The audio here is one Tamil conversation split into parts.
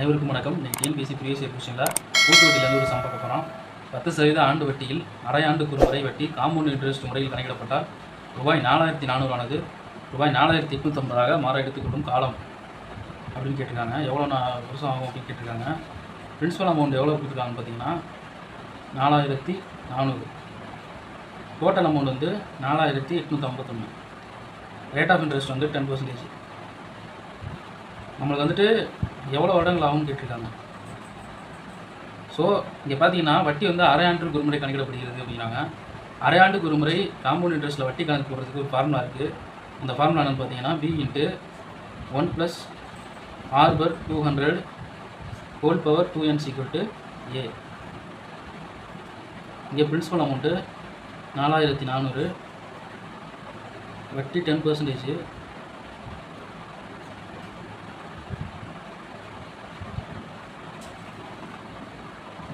அனைவருக்கும் வணக்கம். டிஎன்பிஎஸ்சி ப்ரீவியஸ் இயர் கொஸ்டினில் கூட்டு வட்டியிலேருந்து ஒரு சம் பார்க்க போகிறோம். 10% ஆண்டு வட்டியில் அரை ஆண்டுக்கு ஒரு முறை வட்டி காம்பவுண்ட் இன்ட்ரெஸ்ட் முறையில் கணக்கிடப்பட்டால் ரூபாய் 4400 ஆனது ரூபாய் 4850 மாற எடுத்துக்கொள்ளும் காலம் அப்படின்னு கேட்டிருக்காங்க. எவ்வளோ வருஷம் ஆகும் அப்படின்னு கேட்டிருக்காங்க. பிரின்சிபல் அமௌண்ட் எவ்வளோ கொடுத்துருக்காங்கன்னு பார்த்தீங்கன்னா 4400. டோட்டல் அமௌண்ட் வந்து 4851. ரேட் ஆஃப் இன்ட்ரெஸ்ட் வந்து 10%. நம்மளுக்கு வந்துட்டு எவ்வளோ வருடங்கள் ஆகும்னு கேட்டிருக்காங்க. ஸோ இங்கே பார்த்தீங்கன்னா வட்டி வந்து அரை ஆண்டுக்கு ஒரு முறை கணக்கிடப்படுகிறது அப்படிங்கிறாங்க. அரை ஆண்டுக்கு ஒரு முறை காம்பவுண்ட் இன்ட்ரெஸ்ட்டில் வட்டி கணக்கு போடுறதுக்கு ஒரு ஃபார்முலா இருக்குது. அந்த ஃபார்முலா என்னன்னு பார்த்தீங்கன்னா B × 1 + R/200 whole power 2n = A. இங்கே பிரின்சிபல் அமௌண்ட்டு 4400, வட்டி 10%.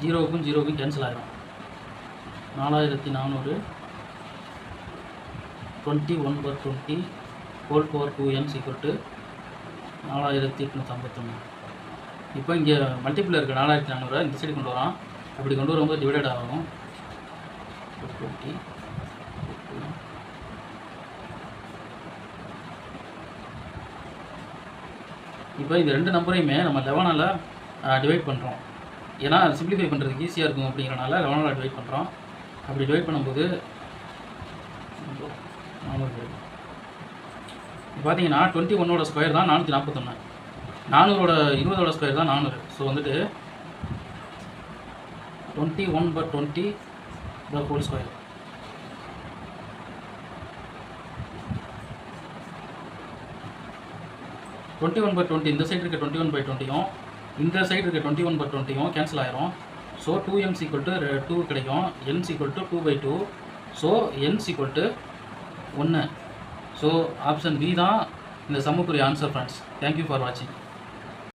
ஜீரோவுக்கும் கேன்சல் ஆகிடும். 4400 21/20 ஹோல் பவர் 2n = 4851. இப்போ இங்கே மல்டிபிள் இருக்குது. 4400 இந்த சைடு கொண்டு வரோம். அப்படி கொண்டு வரும்போது டிவைடட் ஆகும். 20. இப்போ இந்த ரெண்டு நம்பரையுமே நம்ம 11ஆல் டிவைட் பண்ணுறோம். ஏன்னா சிம்பிளிஃபை பண்ணுறதுக்கு ஈஸியாக இருக்கும் அப்படிங்கிறனால 11ஆல் டிவைட் பண்ணுறோம். அப்படி டிவைட் பண்ணும்போது பார்த்தீங்கன்னா 21ஓட ஸ்கொயர் தான் 441, 400ஓட 20ஓட ஸ்கொயர் தான் 400. ஸோ வந்துட்டு 21/20 த ஹோல் ஸ்கொயர். இந்த சைடு இருக்க 21/20யும் இந்த சைடு இருக்க 21/20யும் கேன்சல் ஆயிரும். ஸோ 2m = 2 கிடைக்கும். n = 2/2. So n = 1. So option B தான் இந்த சம்முக்குரிய ஆன்சர் ஃப்ரெண்ட்ஸ். தேங்க்யூ ஃபார் வாட்சிங்.